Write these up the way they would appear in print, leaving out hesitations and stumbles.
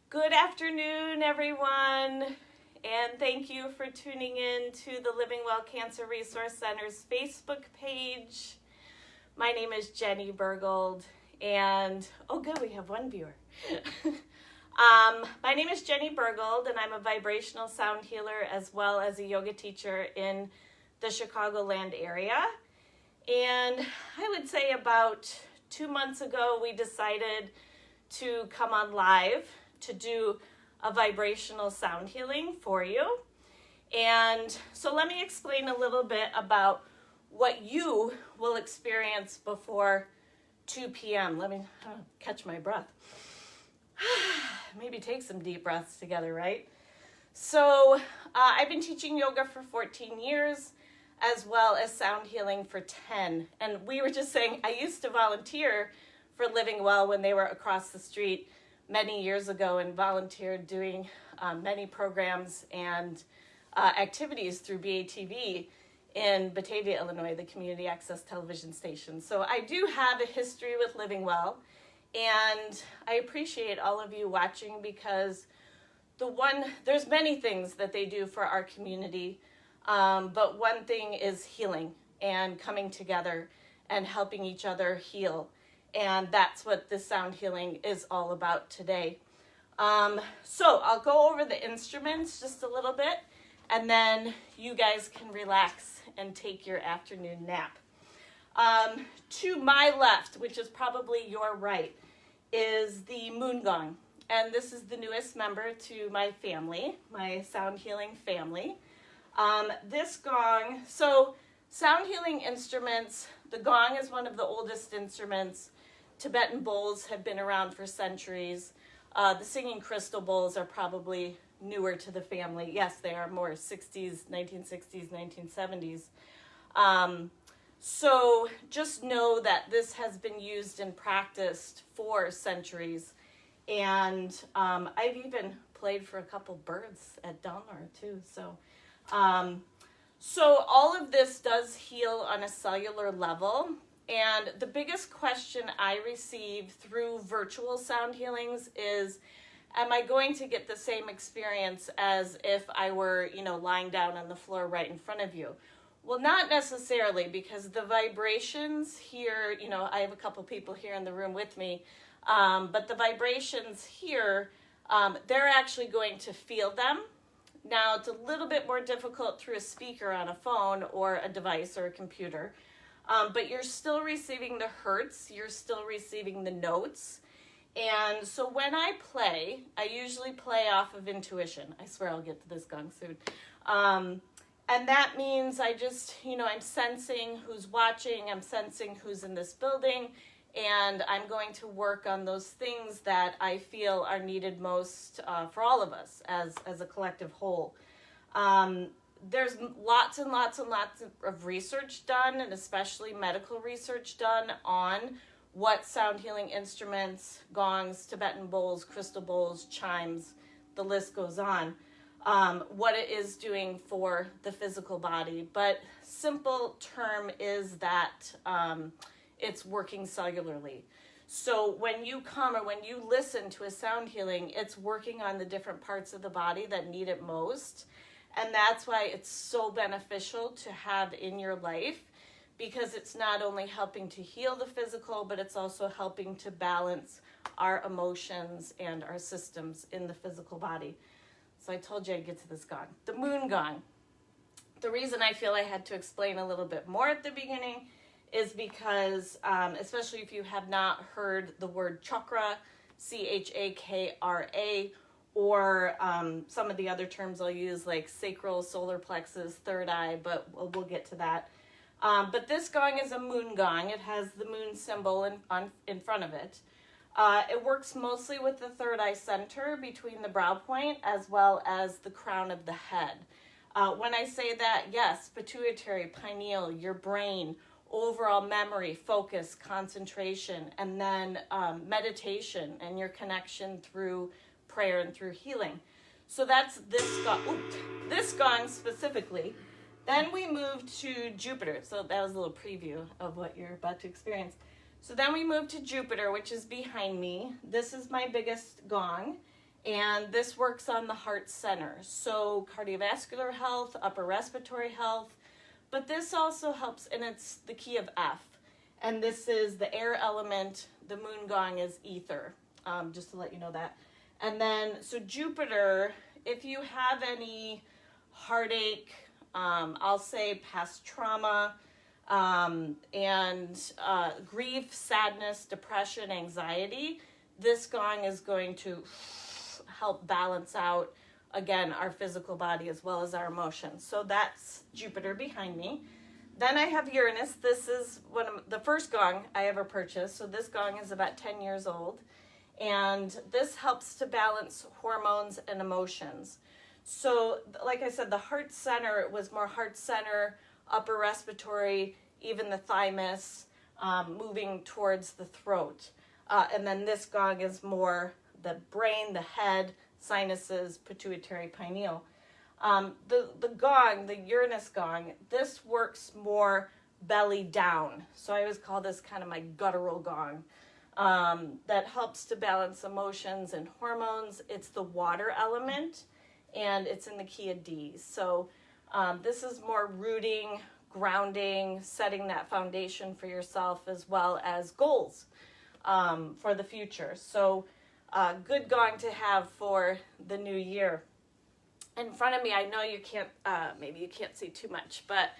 Good afternoon, everyone, and thank you for tuning in to the Living Well Cancer Resource Center's Facebook page. My name is Jenny Bergold, and oh good, we have one viewer. My name is Jenny Bergold, and I'm a vibrational sound healer as well as a yoga teacher in the Chicagoland area. And I would say about 2 months ago, we decided to come on live to do a vibrational sound healing for you. And so let me explain a little bit about what you will experience before 2 p.m. Let me catch my breath. Maybe take some deep breaths together, right? So I've been teaching yoga for 14 years, as well as sound healing for 10. And we were just saying, I used to volunteer for Living Well when they were across the street many years ago, and volunteered doing many programs and activities through BATV in Batavia, Illinois, the community access television station. So I do have a history with Living Well, and I appreciate all of you watching, because there's many things that they do for our community, but one thing is healing and coming together and helping each other heal. And that's what this sound healing is all about today. So I'll go over the instruments just a little bit, and then you guys can relax and take your afternoon nap. To my left, which is probably your right, is the moon gong. And this is the newest member to my family, my sound healing family. This gong, so sound healing instruments, the gong is one of the oldest instruments. Tibetan bowls have been around for centuries. The singing crystal bowls are probably newer to the family. Yes, they are more 1960s, 1970s. So just know that this has been used and practiced for centuries. And I've even played for a couple birds at Delmar too. So all of this does heal on a cellular level. And the biggest question I receive through virtual sound healings is, am I going to get the same experience as if I were, lying down on the floor right in front of you? Well, not necessarily, because the vibrations here, I have a couple people here in the room with me, but the vibrations here, they're actually going to feel them. Now, it's a little bit more difficult through a speaker on a phone or a device or a computer. But you're still receiving the hertz, you're still receiving the notes. And so when I play, I usually play off of intuition. I swear I'll get to this gong soon. And that means I just, I'm sensing who's watching, I'm sensing who's in this building, and I'm going to work on those things that I feel are needed most for all of us as a collective whole. There's lots and lots and lots of research done, and especially medical research done on what sound healing instruments, gongs, Tibetan bowls, crystal bowls, chimes, the list goes on, what it is doing for the physical body. But simple term is that it's working cellularly. So when you come or when you listen to a sound healing, it's working on the different parts of the body that need it most. And that's why it's so beneficial to have in your life, because it's not only helping to heal the physical, but it's also helping to balance our emotions and our systems in the physical body. So I told you I'd get to this gong. The moon gong. The reason I feel I had to explain a little bit more at the beginning is because, especially if you have not heard the word chakra, C-H-A-K-R-A, or some of the other terms I'll use, like sacral, solar plexus, third eye, but we'll get to that. But this gong is a moon gong. It has the moon symbol in front of it. It works mostly with the third eye center between the brow point as well as the crown of the head. When I say that, yes, pituitary, pineal, your brain, overall memory, focus, concentration, and then meditation and your connection through prayer and through healing. So that's this gong specifically. Then we moved to Jupiter. So that was a little preview of what you're about to experience. So then we moved to Jupiter, which is behind me. This is my biggest gong. And this works on the heart center. So cardiovascular health, upper respiratory health, but this also helps, and it's the key of F. And this is the air element. The moon gong is ether, just to let you know that. And then, so Jupiter, if you have any heartache, I'll say past trauma, and grief, sadness, depression, anxiety, this gong is going to help balance out, again, our physical body as well as our emotions. So that's Jupiter behind me. Then I have Uranus. This is one of the first gong I ever purchased. So this gong is about 10 years old. And this helps to balance hormones and emotions. So like I said, the heart center was more heart center, upper respiratory, even the thymus, moving towards the throat. And then this gong is more the brain, the head, sinuses, pituitary, pineal. The gong, the Uranus gong, this works more belly down. So I always call this kind of my guttural gong. That helps to balance emotions and hormones. It's the water element, and it's in the key of D. So this is more rooting, grounding, setting that foundation for yourself as well as goals for the future. So good gong to have for the new year. In front of me, I know you can't, maybe you can't see too much, but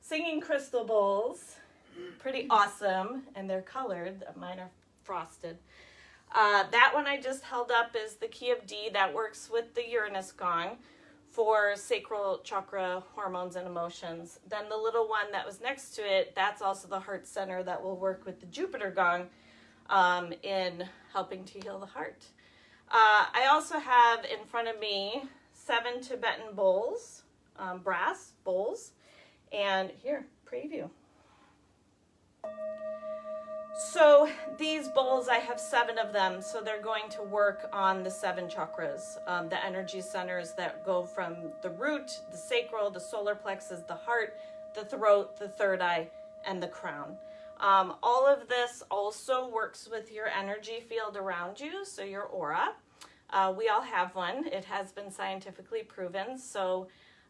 singing crystal bowls, pretty awesome, and they're colored. Mine are frosted. That one I just held up is the key of D. That works with the Uranus gong for sacral chakra, hormones, and emotions. Then the little one that was next to it, that's also the heart center that will work with the Jupiter gong in helping to heal the heart. I also have in front of me 7 Tibetan bowls, brass bowls, and here, preview. So these bowls, I have 7 of them, so they're going to work on the 7 chakras, the energy centers that go from the root, the sacral, the solar plexus, the heart, the throat, the third eye, and the crown. All of this also works with your energy field around you, so your aura. We all have one. It has been scientifically proven, so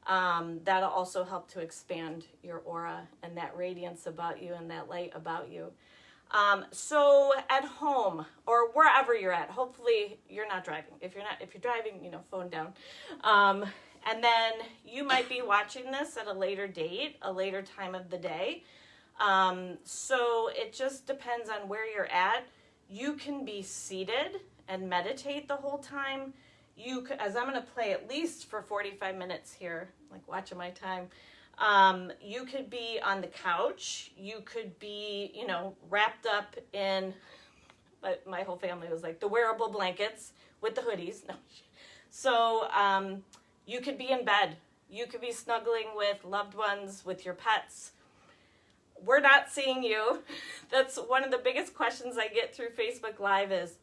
that'll also help to expand your aura and that radiance about you and that light about you. So at home or wherever you're at, hopefully you're not driving. If you're driving, phone down. And then you might be watching this at a later date, a later time of the day. So it just depends on where you're at. You can be seated and meditate the whole time. You could, as I'm going to play at least for 45 minutes here, like watching my time. You could be on the couch. You could be, wrapped up in, my whole family was like the wearable blankets with the hoodies. No. So, you could be in bed. You could be snuggling with loved ones, with your pets. We're not seeing you. That's one of the biggest questions I get through Facebook Live is,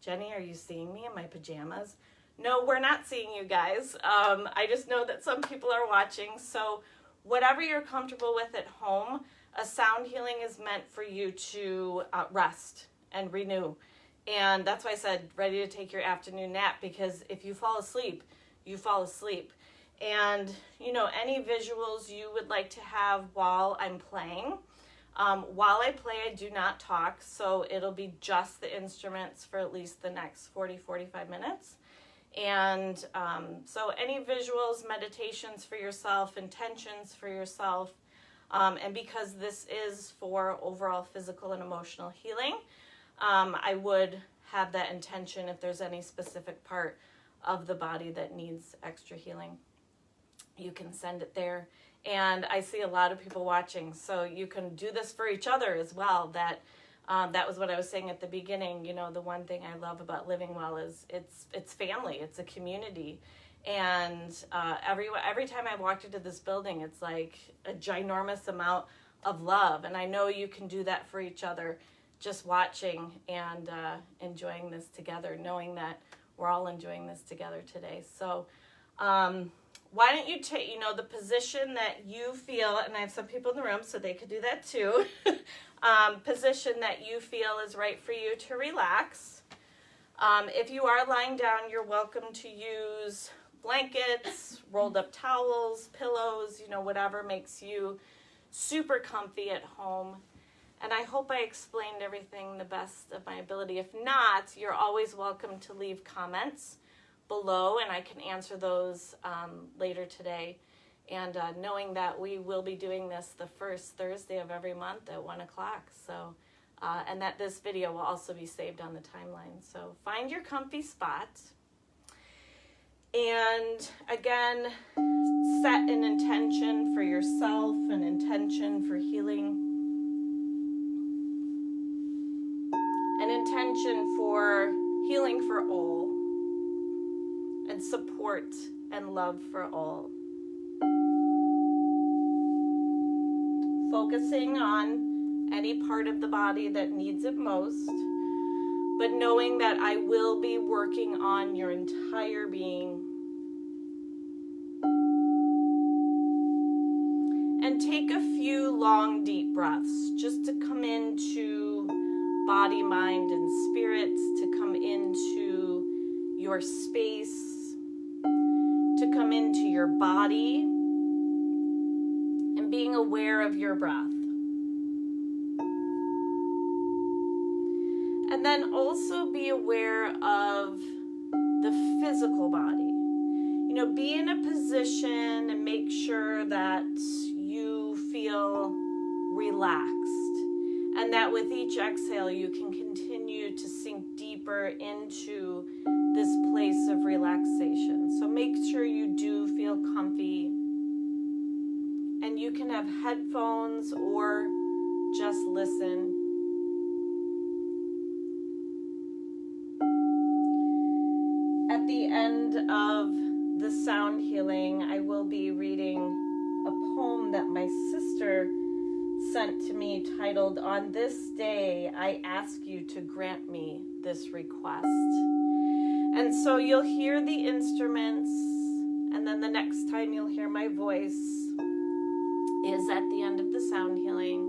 Jenny, are you seeing me in my pajamas? No, we're not seeing you guys. I just know that some people are watching. So whatever you're comfortable with at home, a sound healing is meant for you to rest and renew. And that's why I said ready to take your afternoon nap, because if you fall asleep, you fall asleep. And, any visuals you would like to have while I'm playing. While I play, I do not talk, so it'll be just the instruments for at least the next 40-45 minutes. And so any visuals, meditations for yourself, intentions for yourself, and because this is for overall physical and emotional healing, I would have that intention if there's any specific part of the body that needs extra healing. You can send it there. And I see a lot of people watching, so you can do this for each other as well. That was what I was saying at the beginning. The one thing I love about Living Well is it's family, it's a community. And every time I walked into this building, it's like a ginormous amount of love. And I know you can do that for each other, just watching and enjoying this together, knowing that we're all enjoying this together today. So why don't you take, the position that you feel, and I have some people in the room, so they could do that too, position that you feel is right for you to relax. If you are lying down, you're welcome to use blankets, rolled up towels, pillows, whatever makes you super comfy at home. And I hope I explained everything the best of my ability. If not, you're always welcome to leave comments below, and I can answer those later today. And knowing that we will be doing this the first Thursday of every month at 1 o'clock. So, and that this video will also be saved on the timeline. So find your comfy spot. And again, set an intention for yourself, an intention for healing, an intention for healing for all, and support and love for all. Focusing on any part of the body that needs it most, but knowing that I will be working on your entire being. And take a few long, deep breaths just to come into body, mind, and spirit, to come into your space, to come into your body, and being aware of your breath. And then also be aware of the physical body. Be in a position and make sure that you feel relaxed, and that with each exhale you can continue to sink deeper into this place of relaxation. So make sure you do feel comfy, and you can have headphones or just listen. At the end of the sound healing, I will be reading a poem that my sister sent to me titled, "On This Day, I Ask You to Grant Me This Request." And so you'll hear the instruments, and then the next time you'll hear my voice is at the end of the sound healing,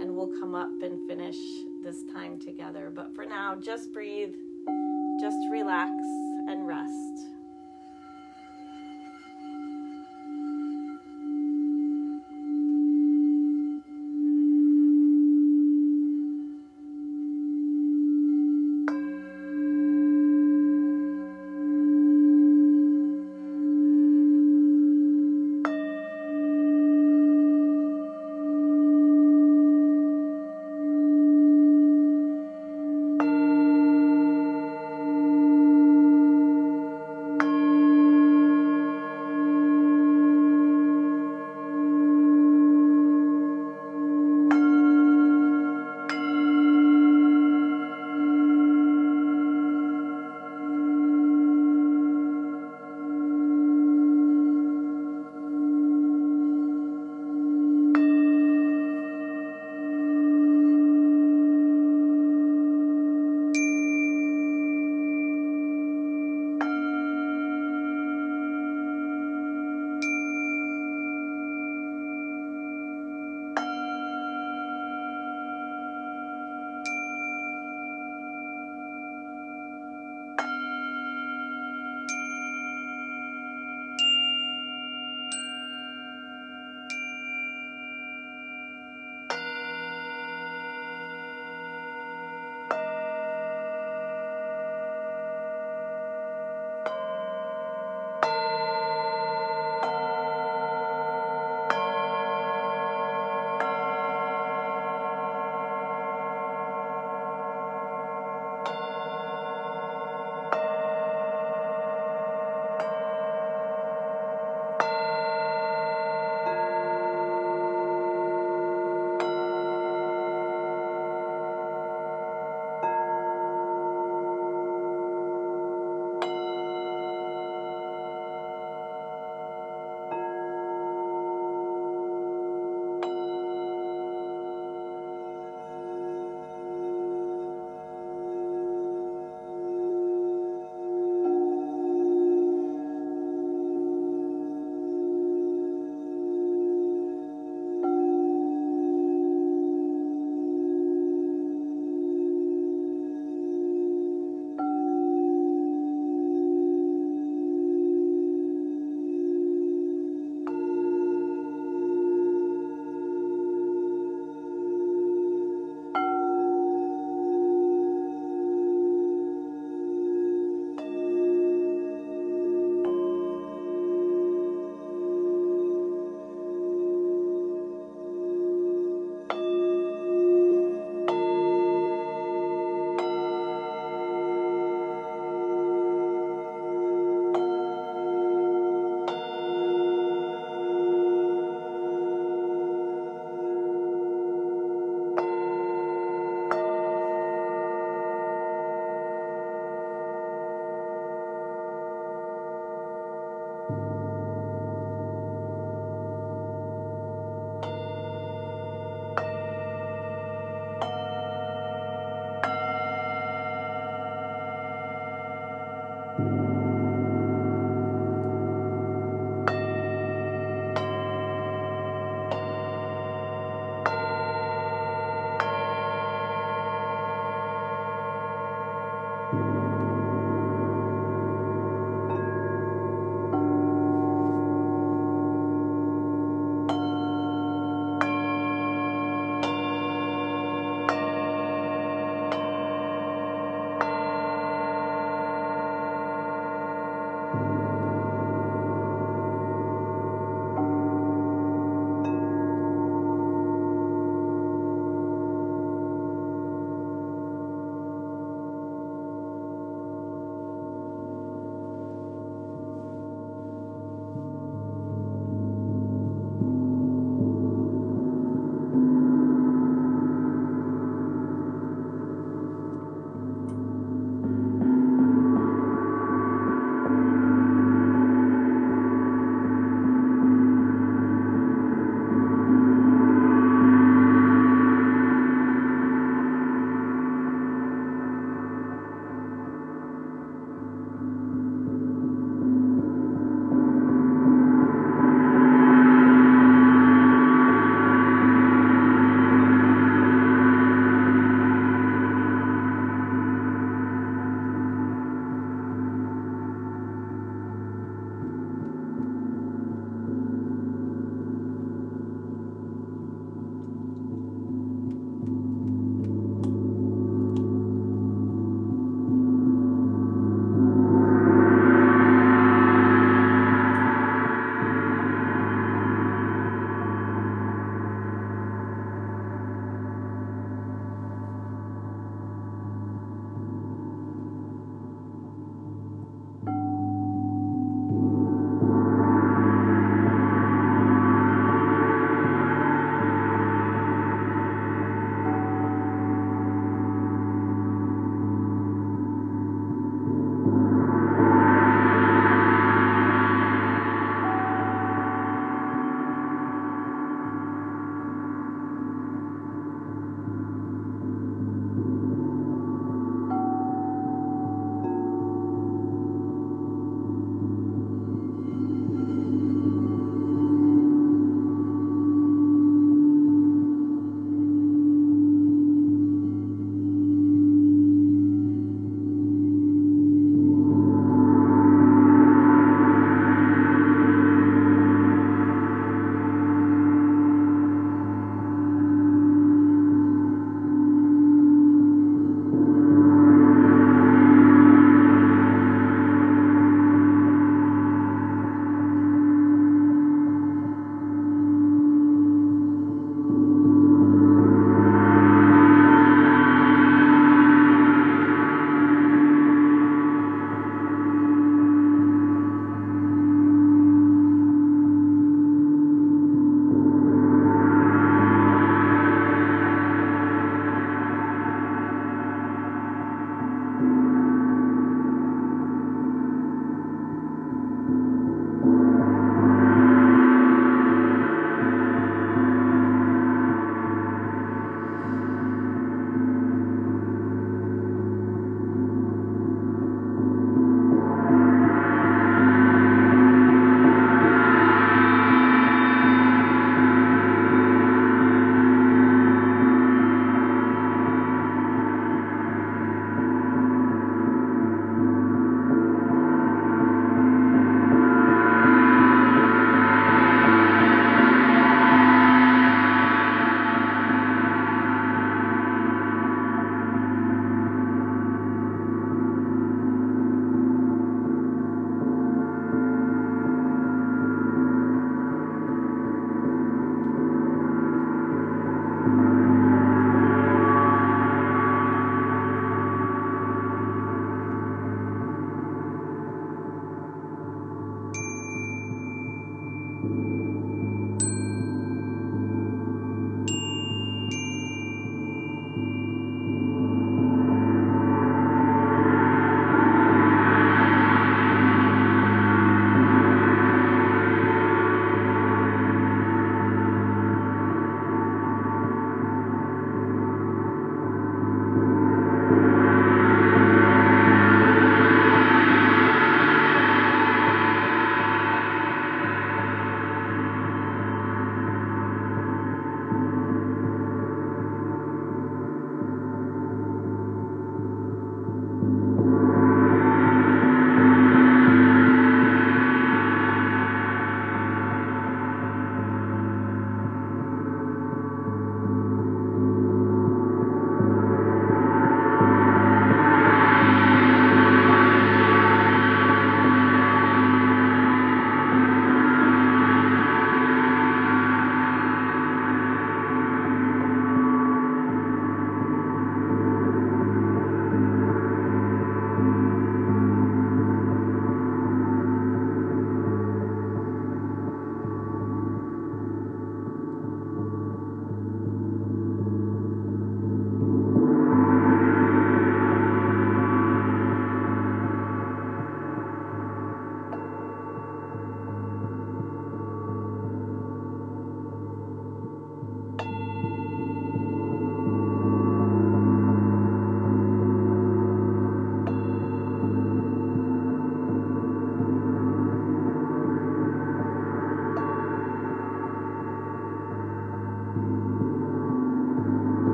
and we'll come up and finish this time together. But for now, just breathe, just relax and rest.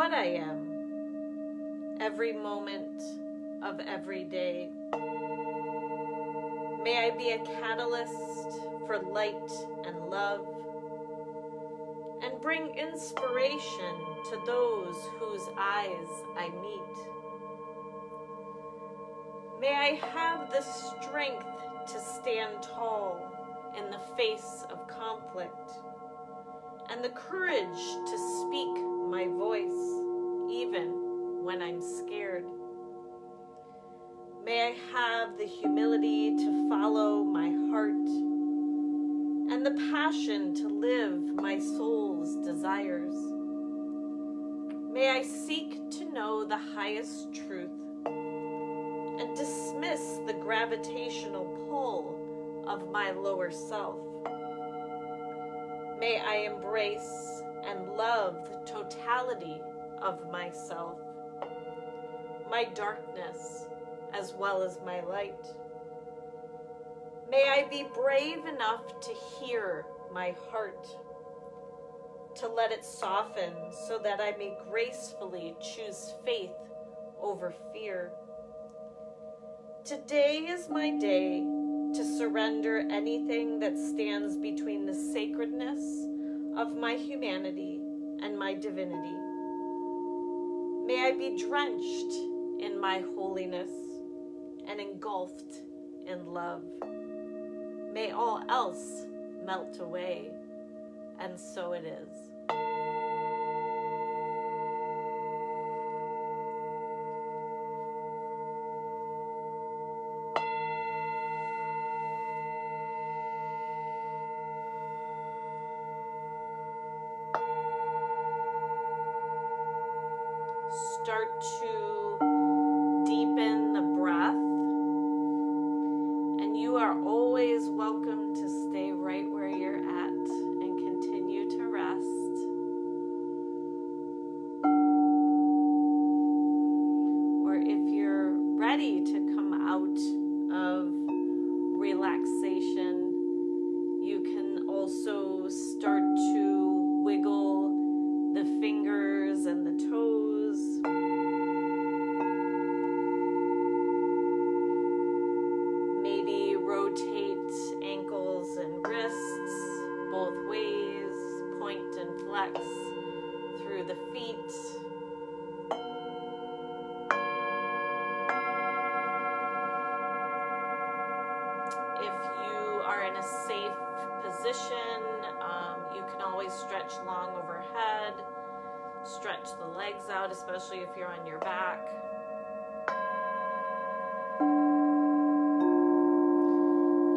what I am, every moment of every day. May I be a catalyst for light and love, and bring inspiration to those whose eyes I meet. May I have the strength to stand tall in the face of conflict, and the courage to speak my voice even when I'm scared. May I have the humility to follow my heart and the passion to live my soul's desires. May I seek to know the highest truth and dismiss the gravitational pull of my lower self. May I embrace and love the totality of myself, my darkness as well as my light. May I be brave enough to hear my heart, to let it soften so that I may gracefully choose faith over fear. Today is my day to surrender anything that stands between the sacredness of my humanity and my divinity. May I be drenched in my holiness and engulfed in love. May all else melt away, and so it is. Start to deepen the breath, and you are always welcome to stay right where you're at and continue to rest. Or if you're ready to come out of relaxation, you can also start to wiggle the fingers and the toes. Maybe rotate ankles and wrists both ways, point and flex through the feet. If you are in a safe position, you can always stretch long overhead. Stretch the legs out, especially if you're on your back.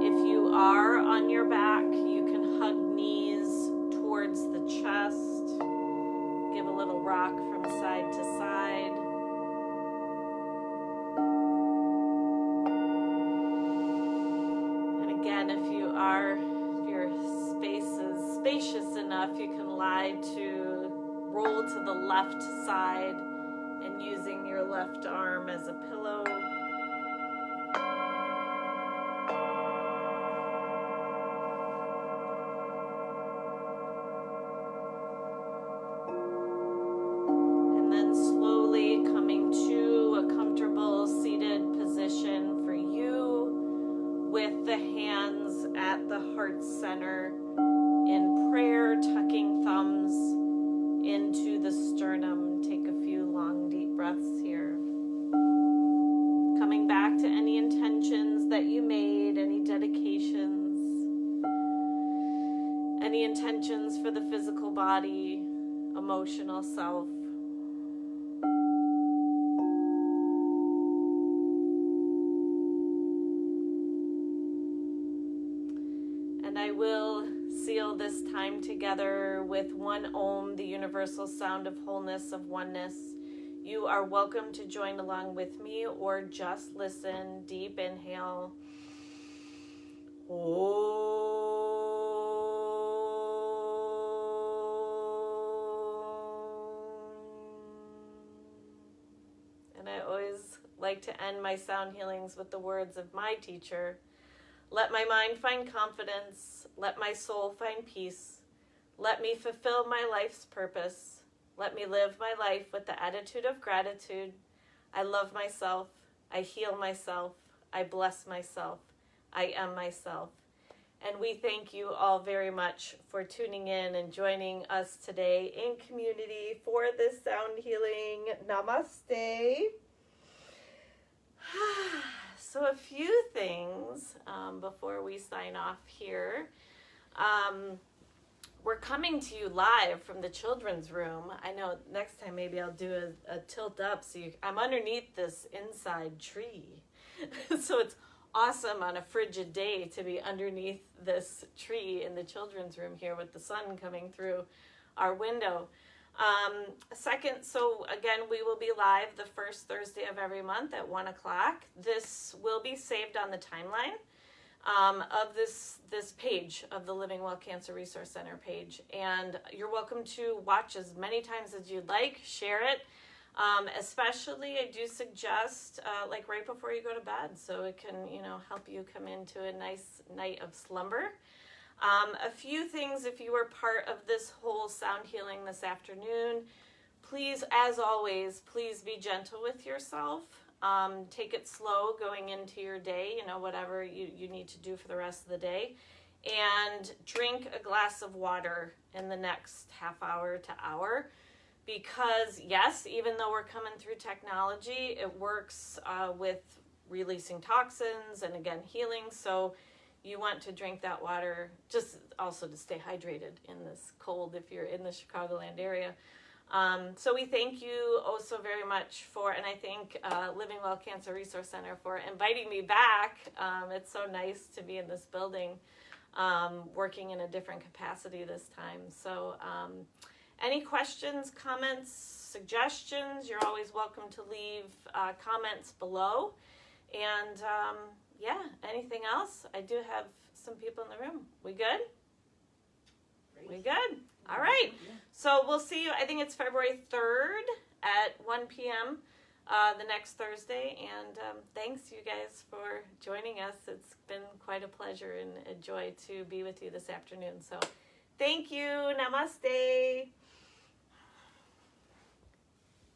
If you are on your back, you can hug knees towards the chest. Give a little rock from side to side. And again, if your space is spacious enough, you can lie to roll to the left side and using your left arm as a pillow. And then slowly coming to a comfortable seated position for you with the hands at the heart center in prayer, tucking thumbs into the sternum. Take a few long, deep breaths here. Coming back to any intentions that you made, any dedications, any intentions for the physical body, emotional self. And I will seal this time together with one Om, the universal sound of wholeness, of oneness. You are welcome to join along with me or just listen. Deep inhale. Om. And I always like to end my sound healings with the words of my teacher. Let my mind find confidence. Let my soul find peace. Let me fulfill my life's purpose. Let me live my life with the attitude of gratitude. I love myself. I heal myself. I bless myself. I am myself. And we thank you all very much for tuning in and joining us today in community for this sound healing. Namaste. So a few things before we sign off here. We're coming to you live from the children's room. I know next time maybe I'll do a tilt up so I'm underneath this inside tree. So it's awesome on a frigid day to be underneath this tree in the children's room here with the sun coming through our window. Second, so again, we will be live the first Thursday of every month at 1 o'clock. This will be saved on the timeline of this page of the Living Well Cancer Resource Center page. And you're welcome to watch as many times as you'd like, share it. Especially, I do suggest, like right before you go to bed, so it can, help you come into a nice night of slumber. A few things, if you were part of this whole sound healing this afternoon, please, as always, please be gentle with yourself. Take it slow going into your day, whatever you need to do for the rest of the day. And drink a glass of water in the next half hour to hour. Because, yes, even though we're coming through technology, it works with releasing toxins and, again, healing. So you want to drink that water just also to stay hydrated in this cold if you're in the Chicagoland area. So we thank you oh so very much and I thank Living Well Cancer Resource Center for inviting me back. It's so nice to be in this building, working in a different capacity this time. So, any questions, comments, suggestions, you're always welcome to leave comments below. And anything else? I do have some people in the room. We good? Great. We good? All right. So we'll see you, I think it's February 3rd at 1 p.m. The next Thursday. And thanks, you guys, for joining us. It's been quite a pleasure and a joy to be with you this afternoon. So thank you. Namaste.